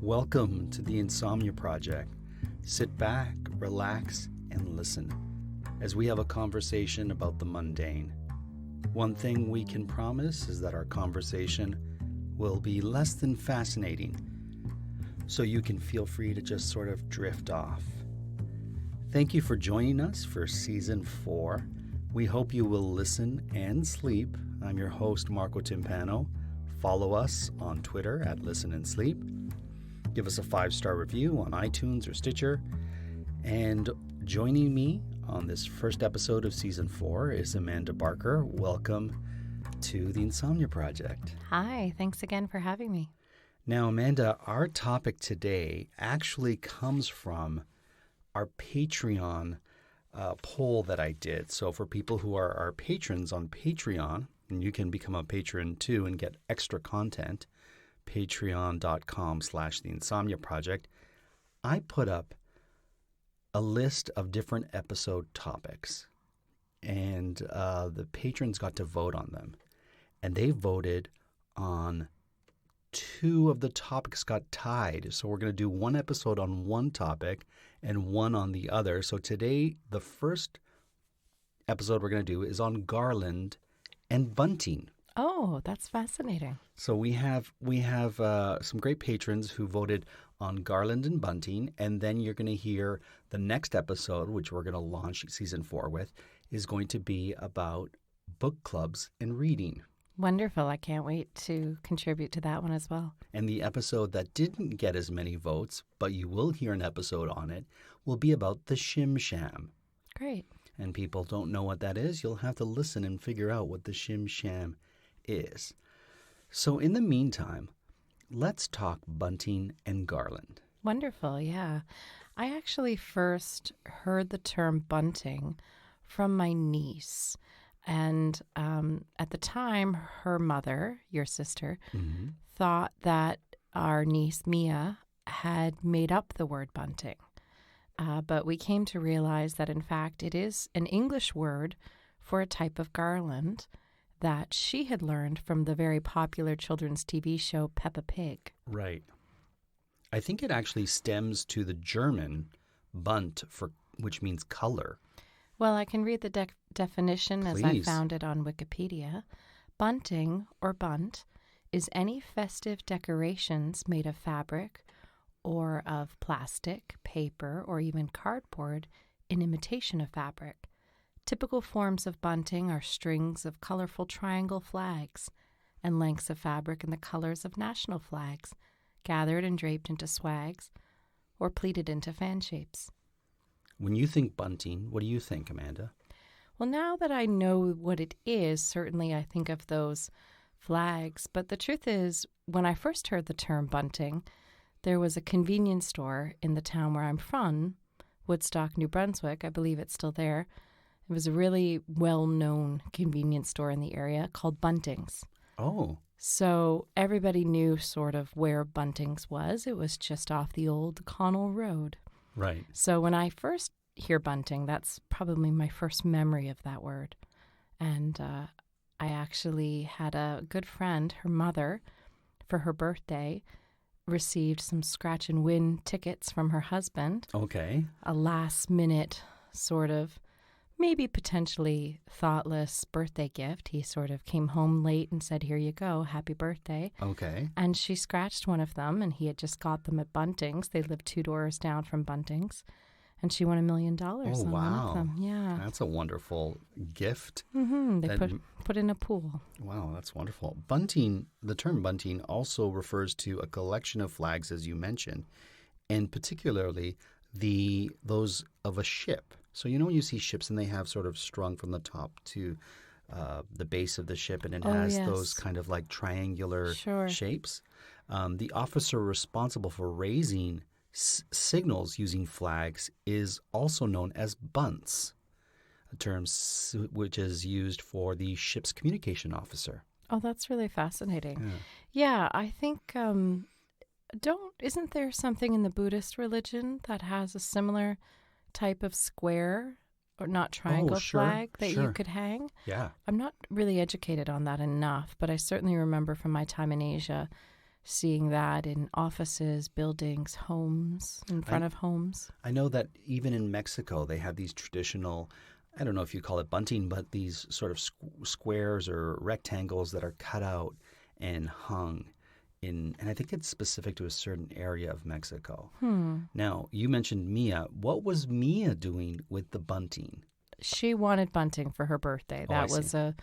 Welcome to the Insomnia Project. Sit back, relax, and listen as we have a conversation about the mundane. One thing we can promise is that our conversation will be less than fascinating, so you can feel free to just sort of drift off. Thank you for joining us for Season 4. We hope you will listen and sleep. I'm your host, Marco Timpano. Follow us on Twitter at Listen and Sleep. Give us a 5-star review on iTunes or Stitcher. And joining me on this first episode of Season 4 is Amanda Barker. Welcome to the Insomnia Project. Hi, thanks again for having me. Now, Amanda, our topic today actually comes from our Patreon poll that I did. So for people who are our patrons on Patreon, and you can become a patron too and get extra content, patreon.com/The Insomnia Project, I put up a list of different episode topics, and the patrons got to vote on them. And they voted on 2 of the topics got tied. So we're going to do one episode on one topic and one on the other. So today, the first episode we're going to do is on Garland and Bunting. Oh, that's fascinating. So we have some great patrons who voted on Garland and Bunting, and then you're going to hear the next episode, which we're going to launch Season 4 with, is going to be about book clubs and reading. Wonderful. I can't wait to contribute to that one as well. And the episode that didn't get as many votes, but you will hear an episode on it, will be about the Shim Sham. Great. And people don't know what that is. You'll have to listen and figure out what the Shim Sham is. So in the meantime, let's talk Bunting and Garland. Wonderful, yeah. I actually first heard the term bunting from my niece. And at the time, her mother, your sister, thought that our niece, Mia, had made up the word bunting. But we came to realize that, in fact, it is an English word for a type of garland that she had learned from the very popular children's TV show Peppa Pig. Right. I think it actually stems to the German bunt, which means color. Well, I can read the definition as I found it on Wikipedia. Bunting, or bunt, is any festive decorations made of fabric or of plastic, paper, or even cardboard in imitation of fabric. Typical forms of bunting are strings of colorful triangle flags and lengths of fabric in the colors of national flags, gathered and draped into swags or pleated into fan shapes. When you think bunting, what do you think, Amanda? Well, now that I know what it is, certainly I think of those flags. But the truth is, when I first heard the term bunting, there was a convenience store in the town where I'm from, Woodstock, New Brunswick. I believe it's still there. It was a really well-known convenience store in the area called Bunting's. Oh. So everybody knew sort of where Bunting's was. It was just off the old Connell Road. Right. So when I first hear bunting, that's probably my first memory of that word. And I actually had a good friend, her mother, for her birthday, received some scratch and win tickets from her husband. Okay. A last-minute sort of maybe potentially thoughtless birthday gift. He sort of came home late and said, "Here you go, happy birthday." Okay. And she scratched one of them, and he had just got them at Bunting's. They lived 2 doors down from Bunting's. And she won $1 million on one of them. Yeah. That's a wonderful gift. Mm-hmm. They put in a pool. Wow, that's wonderful. Bunting, the term bunting also refers to a collection of flags, as you mentioned, and particularly those of a ship. So you know when you see ships and they have sort of strung from the top to the base of the ship, and it has those kind of like triangular shapes. The officer responsible for raising signals using flags is also known as bunts, a term which is used for the ship's communication officer. Oh, that's really fascinating. Yeah, I think isn't there something in the Buddhist religion that has a similar type of square or not triangle flag that you could hang? Yeah. I'm not really educated on that enough, but I certainly remember from my time in Asia seeing that in offices, buildings, homes, in front of homes. I know that even in Mexico, they have these traditional, I don't know if you call it bunting, but these sort of squares or rectangles that are cut out and hung in, and I think it's specific to a certain area of Mexico. Now, you mentioned Mia. What was Mia doing with the bunting? She wanted bunting for her birthday. Oh, That was a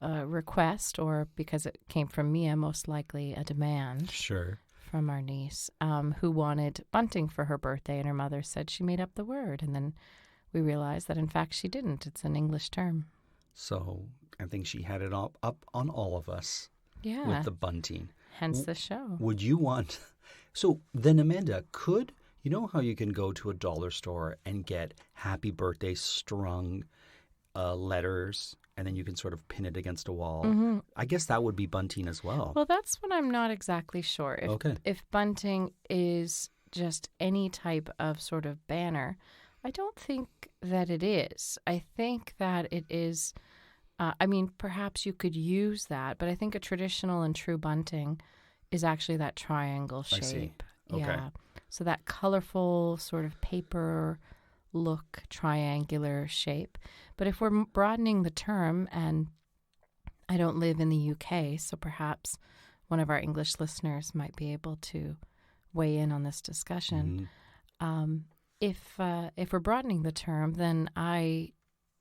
request, or because it came from Mia, most likely a demand. Sure. From our niece, who wanted bunting for her birthday, and her mother said she made up the word, and then we realized that in fact she didn't. It's an English term. So I think she had it up on all of us. Yeah. With the bunting. Hence the show. Would you want... So then, Amanda, you know how you can go to a dollar store and get happy birthday strung letters, and then you can sort of pin it against a wall? Mm-hmm. I guess that would be bunting as well. Well, that's what I'm not exactly sure. If bunting is just any type of sort of banner, I don't think that it is. I think that it is... perhaps you could use that, but I think a traditional and true bunting is actually that triangle shape. I see. Okay. Yeah. So that colorful sort of paper look, triangular shape. But if we're broadening the term, and I don't live in the UK, so perhaps one of our English listeners might be able to weigh in on this discussion. Mm-hmm. If we're broadening the term, then I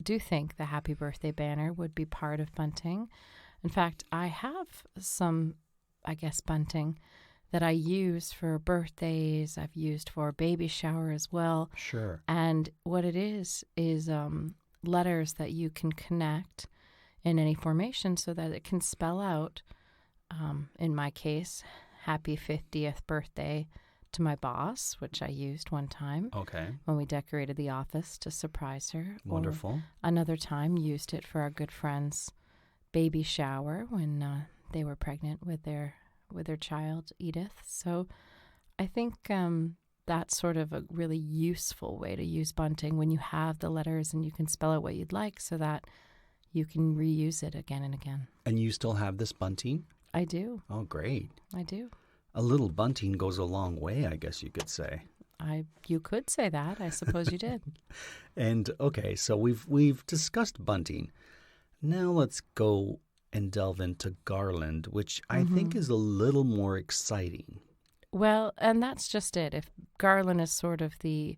do think the happy birthday banner would be part of bunting. In fact, I have some, bunting that I use for birthdays. I've used for baby shower as well. Sure. And what it is letters that you can connect in any formation so that it can spell out, in my case, happy 50th birthday to my boss, which I used one time. Okay. When we decorated the office to surprise her. Wonderful. Or another time used it for our good friend's baby shower when they were pregnant with their child, Edith. So I think that's sort of a really useful way to use bunting when you have the letters and you can spell out what you'd like so that you can reuse it again and again. And you still have this bunting? I do. Oh, great. I do. A little bunting goes a long way, I guess you could say. You could say that. I suppose you did. And okay, so we've discussed bunting. Now let's go and delve into Garland, which I think is a little more exciting. Well, and that's just it. If Garland is sort of I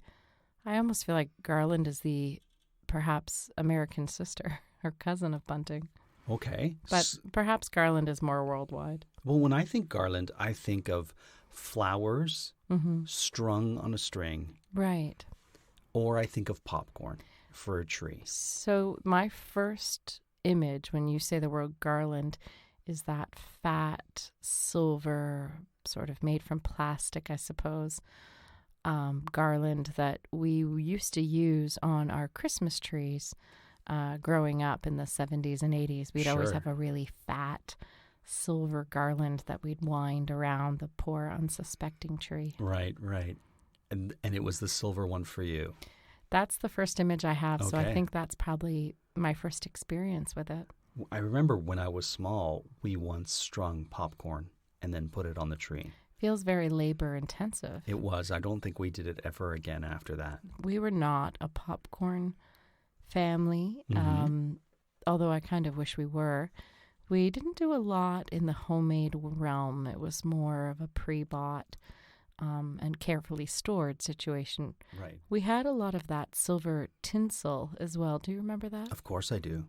almost feel like Garland is the perhaps American sister or cousin of bunting. Okay. But perhaps Garland is more worldwide. Well, when I think Garland, I think of flowers strung on a string. Right. Or I think of popcorn for a tree. So my first image when you say the word garland is that fat, silver, sort of made from plastic, I suppose, garland that we used to use on our Christmas trees growing up in the 70s and 80s. We'd always have a really fat silver garland that we'd wind around the poor unsuspecting tree. Right. And it was the silver one for you. That's the first image I have, Okay. so I think that's probably my first experience with it. I remember when I was small, we once strung popcorn and then put it on the tree. Feels very labor intensive. It was. I don't think we did it ever again after that. We were not a popcorn family, although I kind of wish we were. We didn't do a lot in the homemade realm. It was more of a pre-bought and carefully stored situation. Right. We had a lot of that silver tinsel as well. Do you remember that? Of course I do.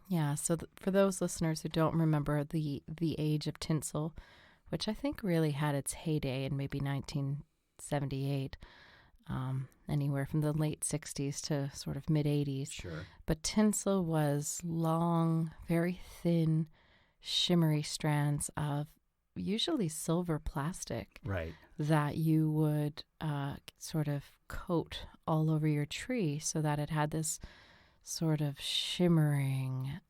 Yeah, so for those listeners who don't remember the age of tinsel, which I think really had its heyday in maybe 1978, anywhere from the late 60s to sort of mid-80s. Sure. But tinsel was long, very thin, shimmery strands of usually silver plastic. Right. That you would sort of coat all over your tree so that it had this sort of shimmering,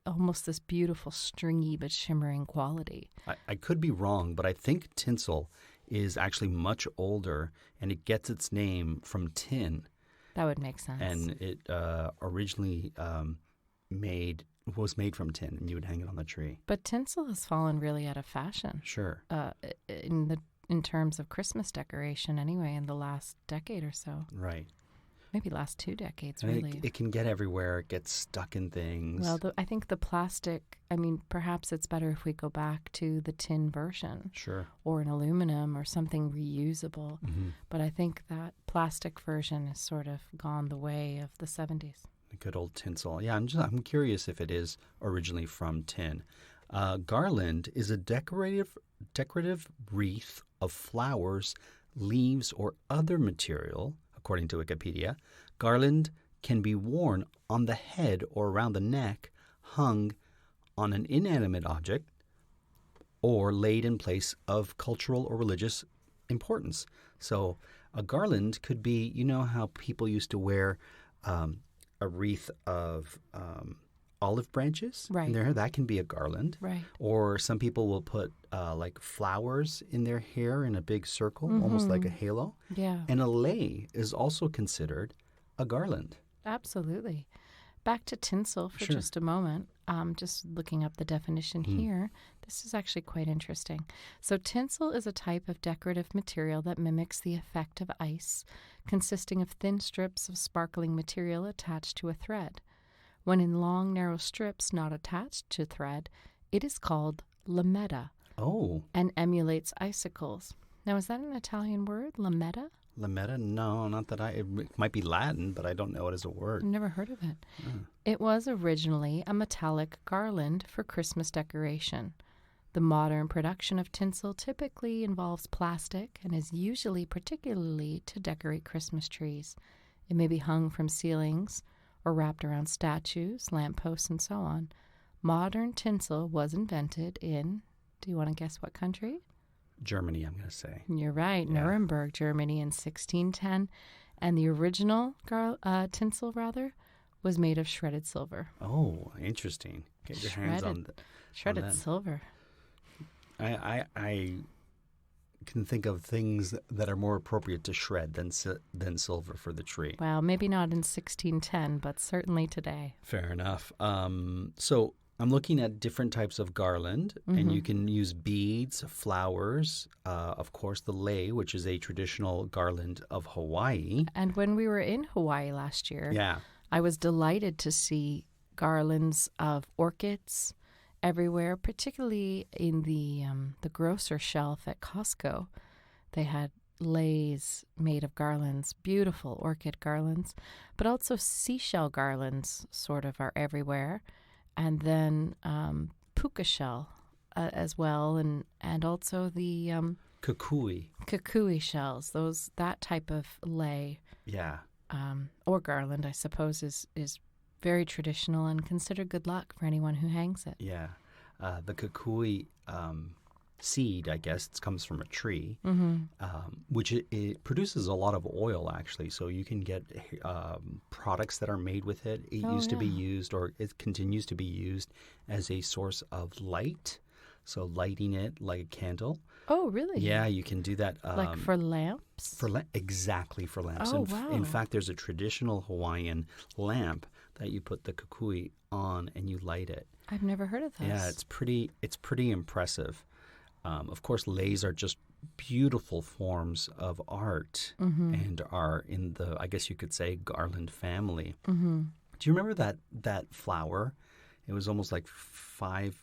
almost this beautiful stringy but shimmering quality. I could be wrong, but I think tinsel is actually much older, and it gets its name from tin. That would make sense. And it originally made was made from tin, and you would hang it on the tree. But tinsel has fallen really out of fashion. Sure. In terms of Christmas decoration, anyway, in the last decade or so. Right. Maybe last 2 decades, And really. it can get everywhere. It gets stuck in things. Well, I think the plastic, perhaps it's better if we go back to the tin version. Sure. Or an aluminum or something reusable. Mm-hmm. But I think that plastic version has sort of gone the way of the 70s. The good old tinsel. Yeah, I'm curious if it is originally from tin. Garland is a decorative wreath of flowers, leaves, or other material. According to Wikipedia, garland can be worn on the head or around the neck, hung on an inanimate object, or laid in place of cultural or religious importance. So a garland could be, you know how people used to wear a wreath of olive branches in their hair? That can be a garland. Right. Or some people will put like flowers in their hair in a big circle, almost like a halo. Yeah. And a lei is also considered a garland. Absolutely. Back to tinsel for just a moment. Just looking up the definition here. This is actually quite interesting. So tinsel is a type of decorative material that mimics the effect of ice, consisting of thin strips of sparkling material attached to a thread. When in long, narrow strips not attached to thread, it is called lametta. Oh. And emulates icicles. Now, is that an Italian word, lametta? Lametta? No, not that it might be Latin, but I don't know it as a word. I've never heard of it. It was originally a metallic garland for Christmas decoration. The modern production of tinsel typically involves plastic and is usually particularly to decorate Christmas trees. It may be hung from ceilings or wrapped around statues, lampposts, and so on. Modern tinsel was invented in, do you want to guess what country? Germany, I'm going to say. You're right, Yeah. Nuremberg, Germany in 1610. And the original tinsel, was made of shredded silver. Oh, interesting. Get your hands on that. Shredded silver. I can think of things that are more appropriate to shred than silver for the tree. Well, maybe not in 1610, but certainly today. Fair enough. So I'm looking at different types of garland, and you can use beads, flowers, of course, the lei, which is a traditional garland of Hawaii. And when we were in Hawaii last year, Yeah. I was delighted to see garlands of orchids everywhere, particularly in the grocer shelf at Costco. They had leis made of garlands, beautiful orchid garlands, but also seashell garlands sort of are everywhere. And then puka shell as well, and also the kukui shells. That type of lei, Yeah. or garland, I suppose, is very traditional and considered good luck for anyone who hangs it. Yeah. The kukui seed, I guess, it comes from a tree, which it produces a lot of oil, actually. So you can get products that are made with it. It used to be used, or it continues to be used, as a source of light. So lighting it like a candle. Oh, really? Yeah, you can do that. Like for lamps? Exactly, for lamps. Oh, wow. In fact, there's a traditional Hawaiian lamp that you put the kukui on and you light it. I've never heard of this. Yeah, it's pretty impressive. Of course, leis are just beautiful forms of art and are in the, I guess you could say, garland family. Do you remember that flower? It was almost like five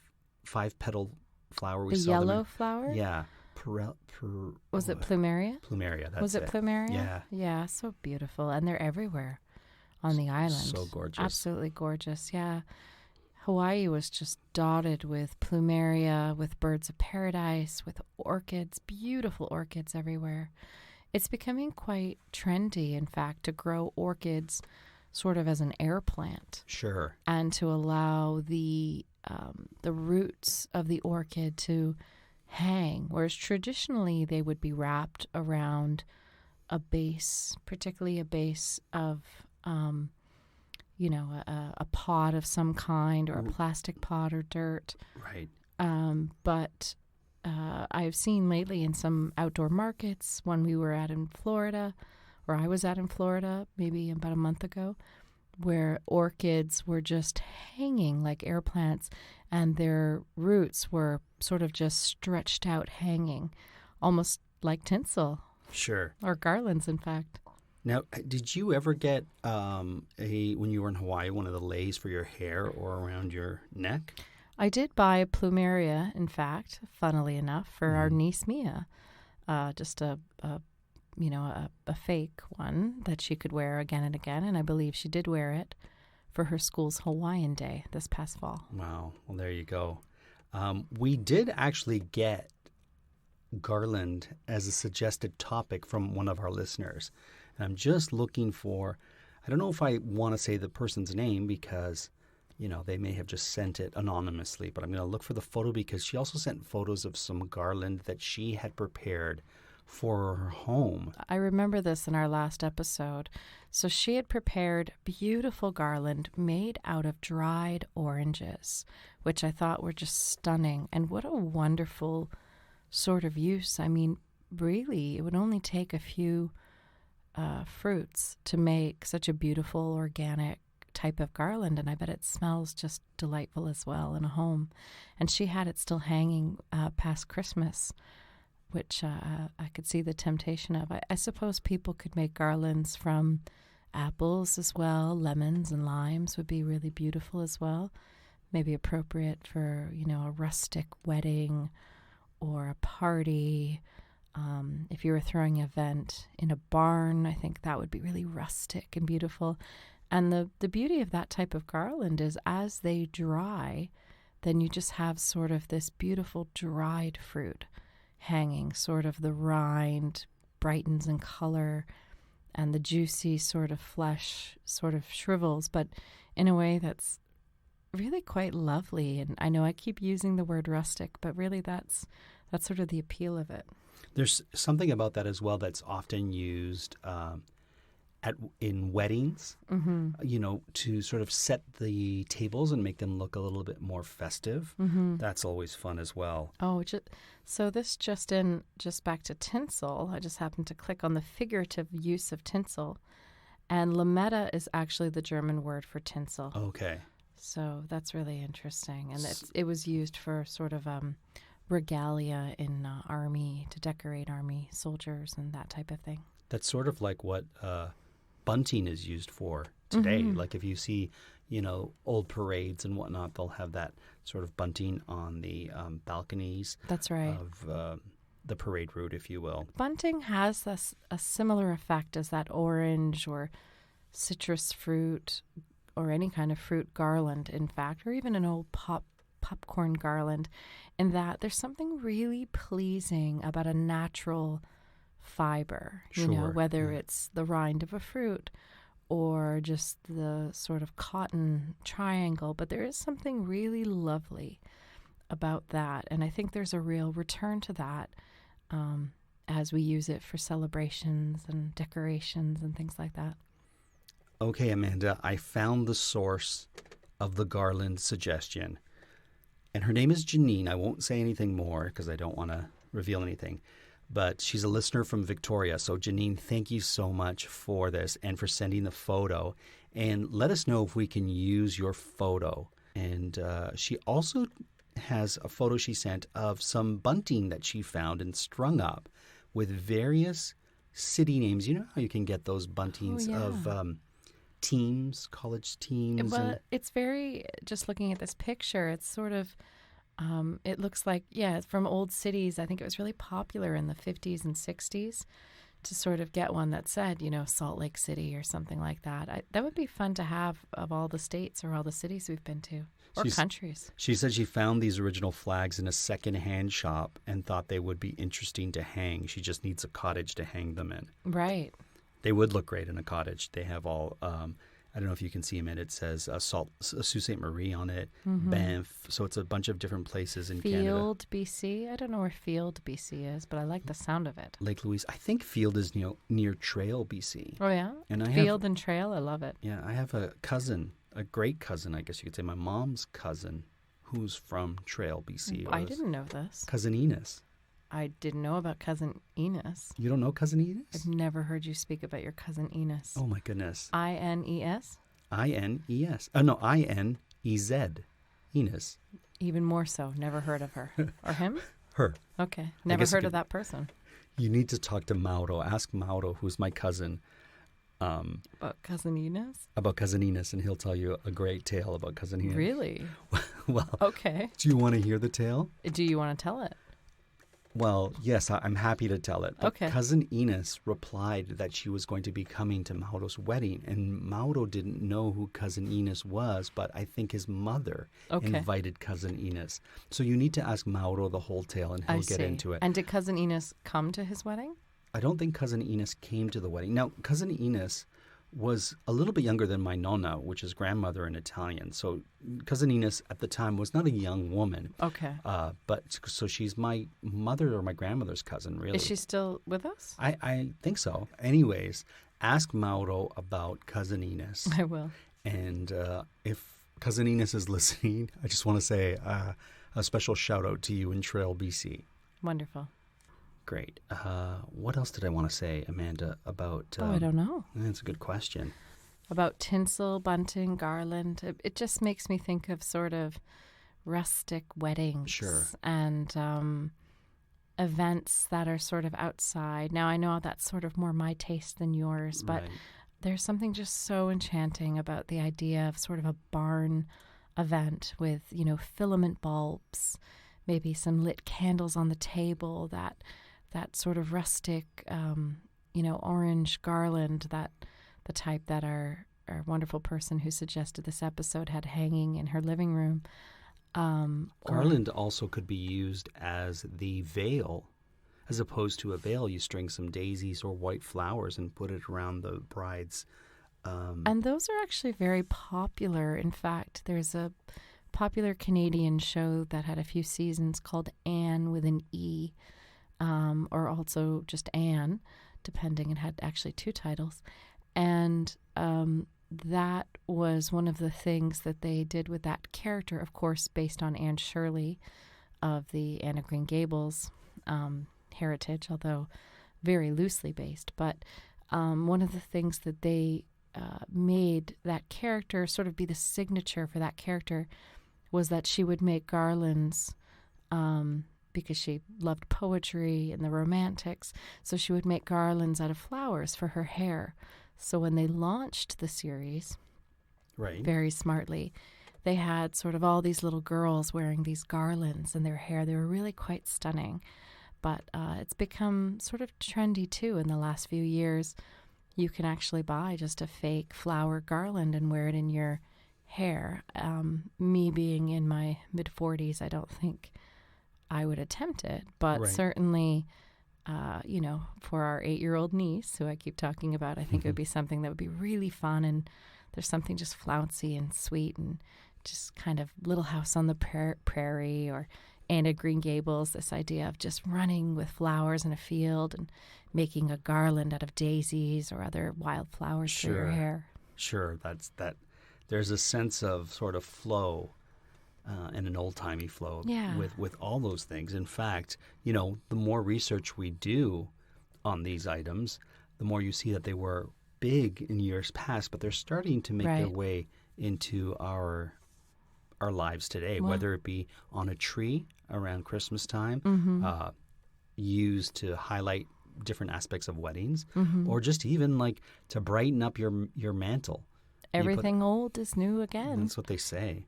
petal flower. We the saw yellow flower? Yeah. Was it plumeria? Plumeria, that's Was it plumeria? Yeah. Yeah, so beautiful. And they're everywhere on the island. So gorgeous. Absolutely gorgeous, yeah. Hawaii was just dotted with plumeria, with birds of paradise, with orchids, beautiful orchids everywhere. It's becoming quite trendy, in fact, to grow orchids sort of as an air plant. Sure. And to allow the roots of the orchid to hang, whereas traditionally they would be wrapped around a base, particularly a base of a pot of some kind, or a plastic pot or dirt. Right. But I've seen lately in some outdoor markets, one we were at in Florida, or I was at in Florida maybe about a month ago, where orchids were just hanging like air plants, and their roots were sort of just stretched out, hanging, almost like tinsel. Sure. Or garlands, in fact. Now, did you ever get when you were in Hawaii, one of the leis for your hair or around your neck? I did buy a plumeria, in fact, funnily enough, for our niece Mia. Just a fake one that she could wear again and again, and I believe she did wear it for her school's Hawaiian Day this past fall. Wow. Well, there you go. We did actually get garland as a suggested topic from one of our listeners. And I'm just looking for, I don't know if I want to say the person's name because, they may have just sent it anonymously, but I'm going to look for the photo because she also sent photos of some garland that she had prepared for her home. I remember this in our last episode. So she had prepared beautiful garland made out of dried oranges, which I thought were just stunning. And what a wonderful sort of use. I mean, really, it would only take a few fruits to make such a beautiful organic type of garland, and I bet it smells just delightful as well in a home. And she had it still hanging past Christmas, which I could see the temptation of. I suppose people could make garlands from apples as well. Lemons and limes would be really beautiful as well. Maybe appropriate for, a rustic wedding or a party. If you were throwing an event in a barn, I think that would be really rustic and beautiful. And the beauty of that type of garland is as they dry, then you just have sort of this beautiful dried fruit hanging, sort of the rind brightens in color and the juicy sort of flesh sort of shrivels, but in a way that's really quite lovely. And I know I keep using the word rustic, but really that's sort of the appeal of it. There's something about that as well that's often used in weddings, to sort of set the tables and make them look a little bit more festive. That's always fun as well. Oh, so this just back to tinsel. I just happened to click on the figurative use of tinsel, and Lametta is actually the German word for tinsel. Okay. So that's really interesting, and it was used for sort of regalia in army to decorate army soldiers and that type of thing. That's sort of like what bunting is used for today. Like if you see, old parades and whatnot, they'll have that sort of bunting on the balconies. That's right. Of the parade route, if you will. Bunting has a similar effect as that orange or citrus fruit or any kind of fruit garland, in fact, or even an old popcorn garland, in that there's something really pleasing about a natural fiber, whether it's the rind of a fruit or just the sort of cotton triangle. But there is something really lovely about that. And I think there's a real return to that as we use it for celebrations and decorations and things like that. Okay, Amanda, I found the source of the garland suggestion. And her name is Janine. I won't say anything more because I don't want to reveal anything. But she's a listener from Victoria. So, Janine, thank you so much for this and for sending the photo. And let us know if we can use your photo. And she also has a photo she sent of some bunting that she found and strung up with various city names. You know how you can get those buntings of teams, college teams? Well, it's very, just looking at this picture, it's sort of, it looks like, it's from old cities. I think it was really popular in the 50s and 60s to sort of get one that said, Salt Lake City or something like that. That would be fun to have of all the states or all the cities we've been to, or countries. She said she found these original flags in a second-hand shop and thought they would be interesting to hang. She just needs a cottage to hang them in. Right. They would look great in a cottage. They have all, I don't know if you can see them. It says Sault Ste. Marie on it, Banff. So it's a bunch of different places in Canada. Field, BC. I don't know where Field, BC is, but I like the sound of it. Lake Louise. I think Field is near Trail, BC. Oh, yeah? And Field and Trail. I love it. Yeah, I have a cousin, a great cousin, I guess you could say, my mom's cousin, who's from Trail, BC. I didn't know this. Cousin Inez. I didn't know about Cousin Inez. You don't know Cousin Inez? I've never heard you speak about your Cousin Inez. Oh, my goodness. Ines? Ines. Oh, no, Inez. Inez. Even more so. Never heard of her. Or him? Her. Okay. Never heard of that person. You need to talk to Mauro. Ask Mauro, who's my cousin. About Cousin Inez? About Cousin Inez, and he'll tell you a great tale about Cousin Inez. Really? Well, okay. Do you want to hear the tale? Do you want to tell it? Well, yes, I'm happy to tell it. But okay. Cousin Inez replied that she was going to be coming to Mauro's wedding, and Mauro didn't know who Cousin Inez was, but I think his mother invited Cousin Inez. So you need to ask Mauro the whole tale, and he'll get into it. And did Cousin Inez come to his wedding? I don't think Cousin Inez came to the wedding. Now, Cousin Inez was a little bit younger than my nonna, which is grandmother in Italian. So Cousin Inez at the time was not a young woman. Okay. But so she's my mother or my grandmother's cousin, really. Is she still with us? I think so. Anyways, ask Mauro about Cousin Inez. I will. And if Cousin Inez is listening, I just want to say a special shout out to you in Trail, BC. Wonderful. Great. What else did I want to say, Amanda, about... I don't know. That's a good question. About Tinsel, Bunting, Garland. It just makes me think of sort of rustic weddings. Sure. And events that are sort of outside. Now, I know that's sort of more my taste than yours, but there's something just so enchanting about the idea of sort of a barn event with, filament bulbs, maybe some lit candles on the table, that sort of rustic, orange garland, that the type that our wonderful person who suggested this episode had hanging in her living room. Garland also could be used as the veil. As opposed to a veil, you string some daisies or white flowers and put it around the bride's. And those are actually very popular. In fact, there's a popular Canadian show that had a few seasons called Anne with an E. Or also just Anne, depending. It had actually 2 titles. And that was one of the things that they did with that character, of course, based on Anne Shirley of the Anne of Green Gables heritage, although very loosely based. But one of the things that they made that character sort of be the signature for that character was that she would make garlands because she loved poetry and the romantics. So she would make garlands out of flowers for her hair. So when they launched the series, very smartly, they had sort of all these little girls wearing these garlands in their hair. They were really quite stunning. But it's become sort of trendy, too, in the last few years. You can actually buy just a fake flower garland and wear it in your hair. Me being in my mid-40s, I don't think I would attempt it, but certainly, for our 8-year-old niece, who I keep talking about, I think it would be something that would be really fun, and there's something just flouncy and sweet and just kind of Little House on the Prairie or Anne of Green Gables, this idea of just running with flowers in a field and making a garland out of daisies or other wild flowers for your hair. Sure, that. There's a sense of sort of flow. And an old-timey flow with all those things. In fact, the more research we do on these items, the more you see that they were big in years past, but they're starting to make their way into our lives today, whether it be on a tree around Christmas time, used to highlight different aspects of weddings, or just even like to brighten up your mantle. Everything old is new again. That's what they say.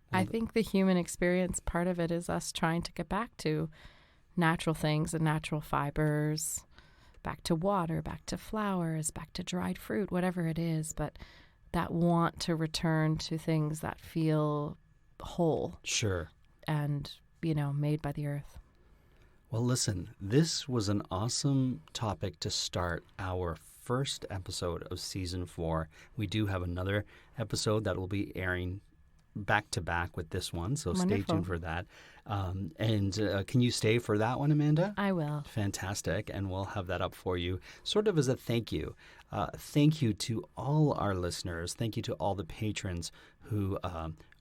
I think the human experience, part of it is us trying to get back to natural things and natural fibers, back to water, back to flowers, back to dried fruit, whatever it is, but that want to return to things that feel whole. Sure. And, made by the earth. Well, listen, this was an awesome topic to start our first episode of Season 4. We do have another episode that will be airing back to back with this one, so Wonderful. Stay tuned for that. And can you stay for that one, Amanda? I will. Fantastic, and we'll have that up for you sort of as a thank you. Thank you to all our listeners. Thank you to all the patrons who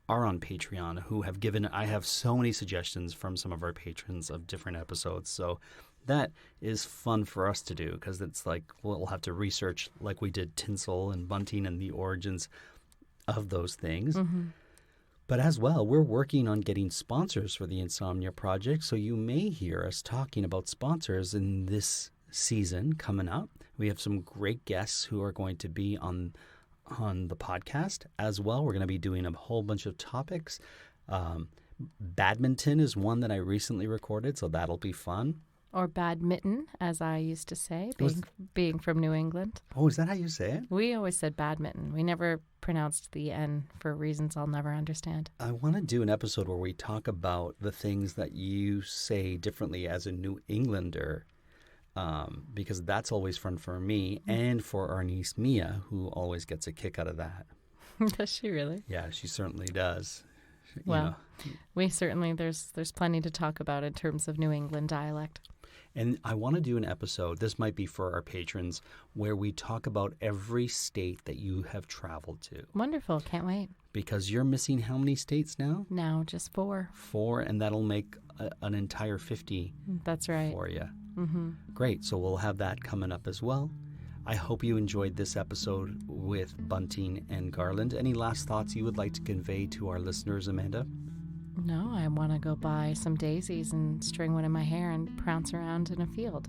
are on Patreon who have given, I have so many suggestions from some of our patrons of different episodes. So that is fun for us to do because it's like we'll have to research like we did Tinsel and Bunting and the origins of those things. Mm-hmm. But as well, we're working on getting sponsors for the Insomnia Project. So you may hear us talking about sponsors in this season coming up. We have some great guests who are going to be on the podcast as well. We're going to be doing a whole bunch of topics. Badminton is one that I recently recorded, so that'll be fun. Or badminton, as I used to say, being from New England. Oh, is that how you say it? We always said badminton. We never pronounced the N for reasons I'll never understand. I want to do an episode where we talk about the things that you say differently as a New Englander, because that's always fun for me and for our niece Mia, who always gets a kick out of that. Does she really? Yeah, she certainly does. Well, we certainly, there's plenty to talk about in terms of New England dialect. And I want to do an episode, this might be for our patrons, where we talk about every state that you have traveled to. Wonderful. Can't wait. Because you're missing how many states now? Now, just 4. 4, and that'll make an entire 50. That's right. For you. Mm-hmm. Great. So we'll have that coming up as well. I hope you enjoyed this episode with Bunting and Garland. Any last thoughts you would like to convey to our listeners, Amanda? No, I want to go buy some daisies and string one in my hair and prounce around in a field.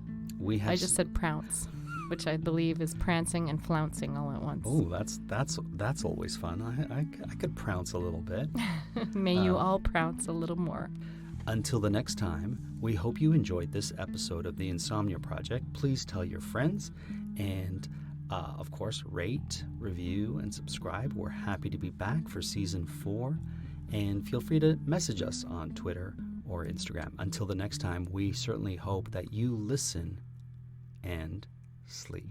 I just said prounce, which I believe is prancing and flouncing all at once. Oh, that's always fun. I could prounce a little bit. May you all prounce a little more. Until the next time, we hope you enjoyed this episode of the Insomnia Project. Please tell your friends and, of course, rate, review, and subscribe. We're happy to be back for Season 4. And feel free to message us on Twitter or Instagram. Until the next time, we certainly hope that you listen and sleep.